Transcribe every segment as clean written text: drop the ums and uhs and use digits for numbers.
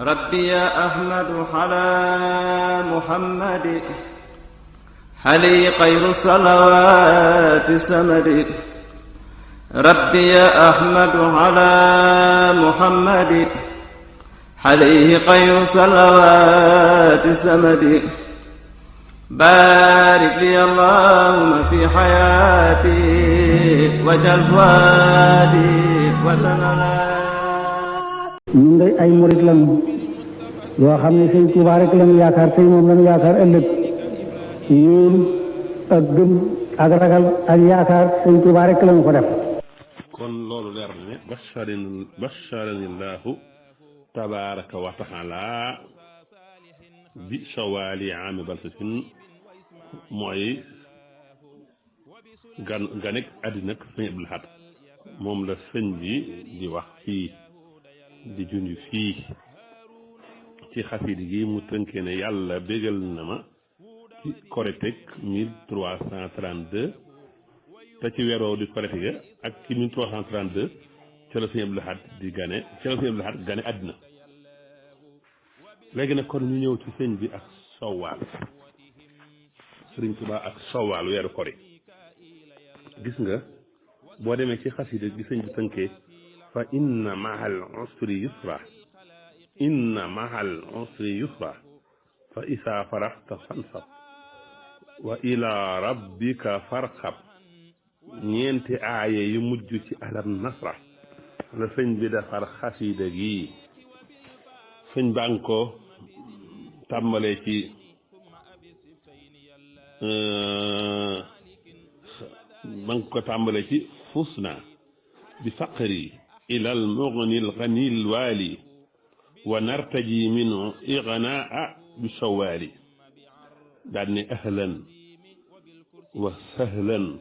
ربي يا أحمد على محمد حلي خير صلوات سمد ربي يا أحمد على محمد عليه خير صلوات سمد بارك لي اللهم في حياتي وجل وادي وتنالي ñun day ay murit lañu yoo xam ne sëñ Tuubaa rek lañu yaakaar tey moom lañu yaakaar ëllëg yéen ak gëm ak ragal ak yaakaar sëñ Tuubaa rek lañu ko def. kon loolu leer na ne basharanillahu tabaraka wa taala bi sawaali aami balsasin mooy ganek àddina ak sëñ Abdul Ahad moom la sëñ bi di wax fii di junj fii ci xasida gi mu tënkee ne yàlla bégal na ma ci Korite 1332 te ci weeroo di Korite ga ak ci 1332 ca la sëñ Abdul Ahad gane àddina léegi nag kon ñu ñëw ci sëñ bi ak Sowwaal Sëriñ Tuubaa ak Sowwaal weeru kori gis nga boo demee ci xasida gi sëñ bi tënkee fa inna mahal usri yusra fa isa faraxta fansab wa ila rabbika farxab ñeenti aaya yu mujj ci alam nasra la sëñ bi defar xasida gi sëñ baa ngi ko tàmbalee ci fusna bi faqri ila al mughni al ghani al wali wa nartaji minhu ighnaa bi shawali daal ne ahlan wa sahlan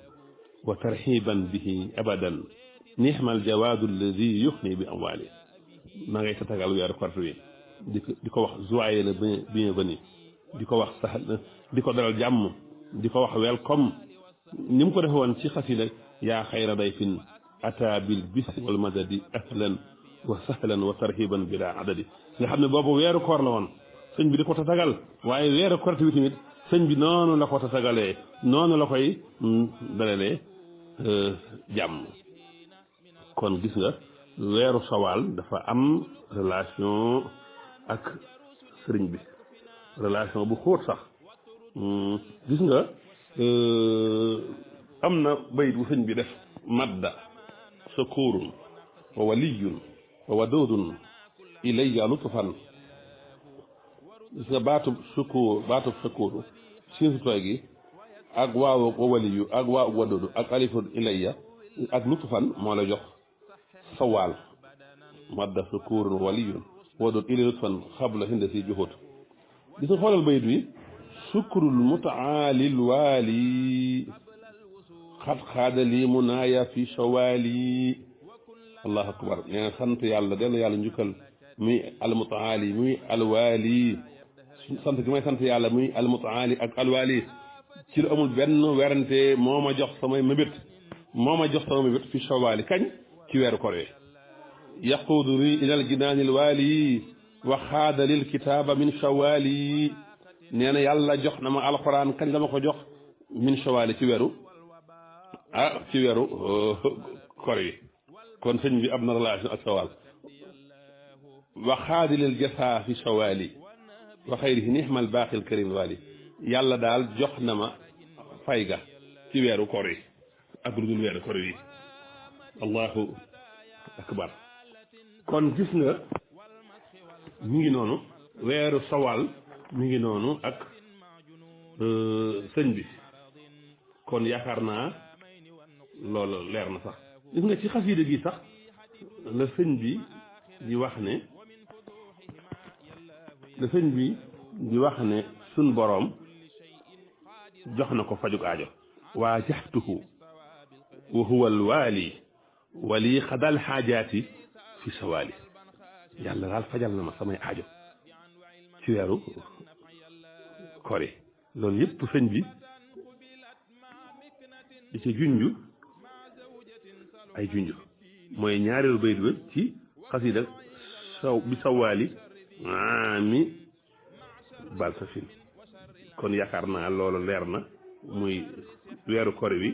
wa tarhiban bihi abadan nihmal jawaadu alladi yuxni bi amwali ma ngay tatagal weeru Korite wi di ko wax joyeux le bienvenu di ko wax sahal di ko dalal jàmm di ko wax welcome ni mu ko defe woon ci xasida yaa xayra dayfin ata bil bisri wal madadi ahlan wa sahlan wa tarhiban bila adadi nga xam ne boobu weeru koor la woon sëñ bi di ko tatagal waaye weeru Korite wi tamit sëñ bi noonu la ko tatagalee noonu la koy dalalee jàmm kon gis nga weeru Sawaal dafa am relation ak sëriñ bi relation bu xóot sax gis nga am na bayit bu sëñ bi def madda sakurun wa waliyun wa wadudun ilayya lutfan gis nga baatub sakuru siisu tooy gi ak waaw wa waliyu ak waaw wadudu ak alifun ilayya ak lutfan moo la jox Sawaal madda sakurun wa waliyun wa wadud ilayya lutfan xabla hinda si juxut gis nga xoolal bayit wi sukrul mutaalil waali xat xaada lii munaaya fi sawaali allahu akbar nee na sant yàlla dellu yàlla njukkal muy almutaali muy alwaali sant gi may sant yàlla muy almutaali ak alwaali ci lu amul benn werante moo ma jox samay mébét fi sawaali kañ ci weeru Korite yaquudu ri ilal jinaanil waali wa xaada lil kitaaba min sawaali nee na yàlla jox na ma alxuraan kañ la ma ko jox min sawaali ci weeru Korite kon sëñ bi am na relation ak Sawaal wa xaadilil jasaa fi sawaali wa xayrihi nixmal baaxil karim waali yàlla daal jox na ma fay ga ci weeru Korite ak lu dul weeru Korite yi allahu akbar kon gis nga mi ngi noonu weeru Sawaal mi ngi noonu ak sëñ bi kon yaakaar naa loolu leer na sax gis nga ci xasida gi sax la sëñ bi di wax ne sun boroom jox na ko fajug aajo waa jaxtuhu wa huwa alwaali wali xadal xaajaati fi sawaali yàlla daal fajal na ma samay aajo ci weeru Korite loolu yëpp sëñ bi di ci junj ay junj mooy ñaareelu bayit ba ci xasida bi sawaali aami balsasin kon yaakaar naa loolu leer na muy weeru kori wi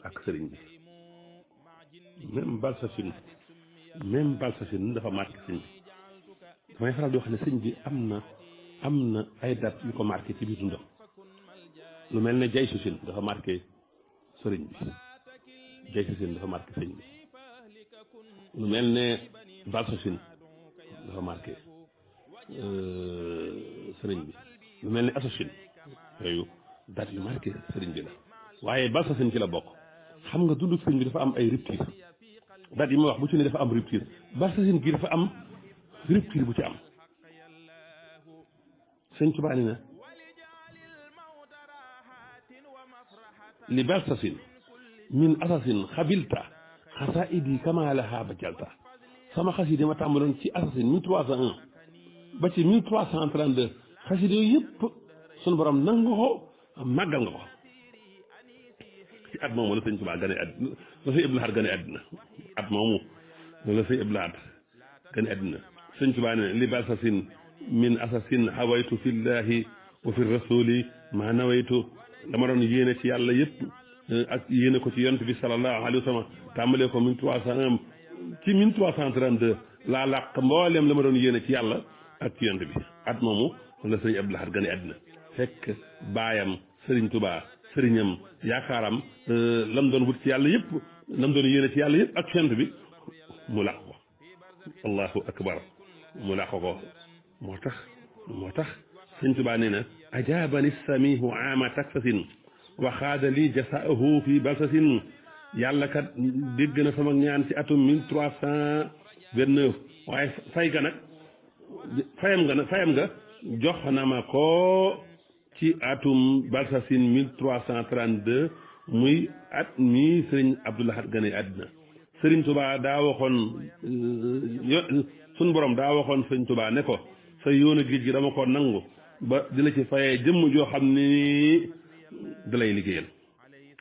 ak sëriñ bi même balsasin dafa marqué sëñ bi damay faral di wax ne sëñ bi am na ay date yu ko marqué ci biir dundam lu mel ne jay susin dafa marqué sëriñ bi jay susin dafa marqué sëñ bi lu mel ne balsasin dafa marqué sëriñ bi lu mel ne assasin yooyu date yu marqué sëriñ bi la waaye balsasin ci la bokk. xam nga dundu sëriñ bi dafa am ay rupture date yi ma wax bu ci ne dafa am rupture balsasin gi dafa am rupture bu ci am sëñ Tuubaa ni na li balsasin min asasin xabilta xasaidi kama laha bajalta sama xasida ma tàmbaloon ci asasin 1301 ba ci 1332 xasida yooyu yëpp sunu borom nangu ko màggal nga ko ci at moomu la sëñ Tuubaa gane àddina la sëñ Abdou Lahad gane àddina at moomu la sëñ Abdou Lahad gane àddina sëñ Tuubaa ne li balsasin min asasin hawaytu fillahi wa fi rasuli ma nawaytu dama doon yéene ci yàlla yëpp ak yéene ko ci yonent bi sallallahu alayhi wa sallam tàmbalee ko 1301 ci 1332 laa làq mboolem la ma doon yéene ci yàlla ak ci yonent bi at moomu la sëñ Abdou Lahad gane àddina fekk baayam sëriñ Tuubaa sëriñam yaakaaram lam doon wut ci yàlla yëpp lam doon yéene ci yàlla yëpp ak yonent bi mu làq ko allahu akbar mu làq ko moo tax sëñ Tuubaa nee na ajaabani samihu aama taksasin wa xaada li jasaahu fi balsasin yàlla kat dégg na sama ñaan ci atum 1329 waaye fay ga nag fayam nga jox na ma ko ci atum balsasin 1332 muy at mi sëriñ Abdou Lahad gane àddina sëriñ Tuubaa daa waxoon sun borom daa waxoon sëriñ Tuubaa ne ko sa yoonu géej gi dama ko nangu ba di la ci fayee jëmm joo xam ni da lay liggéeyal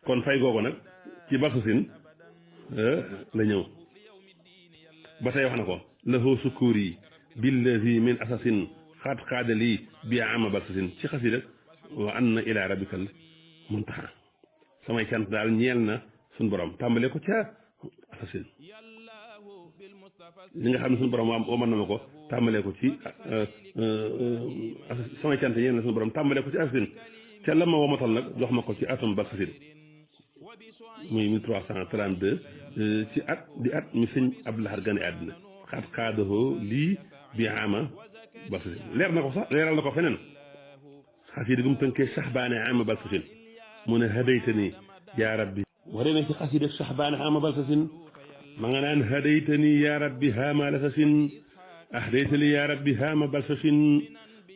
kon fay googu nag ci balsasin la ñëw ba tey wax na ko lahu sukuri billazi min asasin xaat xaadali bi ama balsasin ci xasida wa anna ila rabbikal muntaha samay cant daal ñeel na suñu borom tàmbale ko ca asasin li nga xam ne suñu borom waman na ma ko tàmbalee ko ci samay cant ñeel na suñu borom tàmbalee ko ci asasin ca la ma womatal nag jox ma ko ci atum balsasin muy 1332 ci at mi sëñ Abdou Lahad gane àddina xaat xaadahoo lii bi ama balsasin leeral na ko feneen xasida gum tënkee saxbaane ama balsasin mu ne hadaytani yaa rabbi waree na ci xasida saxbaane ama balsasin ma nga naan hadaytani yaa rabbi haama lasasin ahdaytani yaa rabbi haama balsasin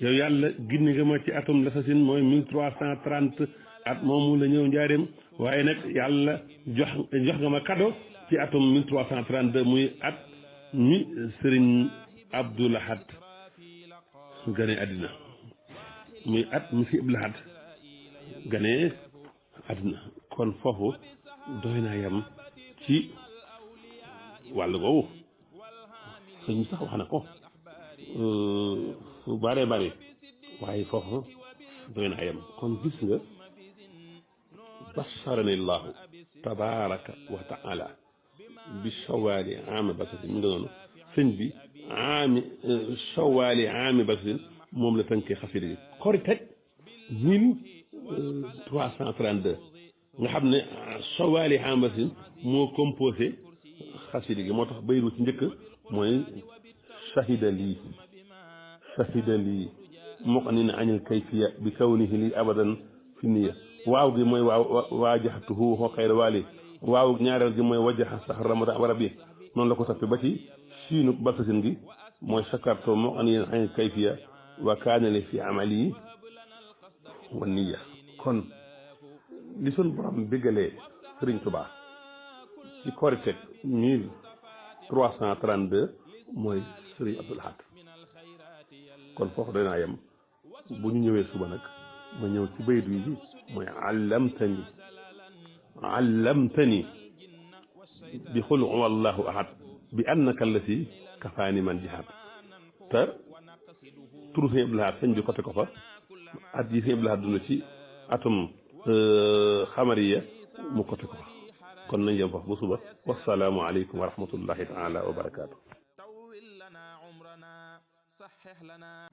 yow yàlla gindi nga ma ci atum lasasin mooy 1330 at moomu la ñëw njaareem waaye nag yàlla jox nga ma kado ci atum 1332 muy at mi sëriñ Abdou Lahad gane àddina muy at mi si Abdou Lahad gane àddina kon foofu doy naa yam ci wàll goowu sëñ bi sax wax na ko fu bare bare waaye foofu doy naa yam kon gis nga basharani llahu tabaraka wa taala bi shawaali aami balsasin mi nga noonu sëñ bi shawaali aami balsasin moom la tënkee xasida gi Korite 1332 nga xam ne shawaali aami balsasin moo composé xasida gi moo tax bayru ci njëkk mooy shahida lii muqnin anil kayfiya bi kawnihi lii abadan fi niya waaw gi mooy waajaxtuhu xoo xayra waali waaw ñaareel gi mooy wajaxa sax ramadan wa rabbi noonu la ko tappi ba ci siinu balsasin gi mooy sakarto muqnin anil kayfiya wa kaana li fi amali wa niya kon li sun borom béggalee Sëriñ Tuubaa ci Korite 1332 mooy Sëriñ Abdou Lahad kon foofu danaa yem bu ñu ñëwee suba nag ma ñëw ci baydu yi mooy allamtani bi xul wallahu ahad bi annaka allati kafaani man jihaad te turu sëñ Abdou Lahad sëñ bi côté ko fa at yi sëñ Abdou Lahad dund ci atum xamariya mu côté ko fa kon nañ jëm wax bu suba wasalaamu aleykum wa rahmatullahi taala wa barakaatu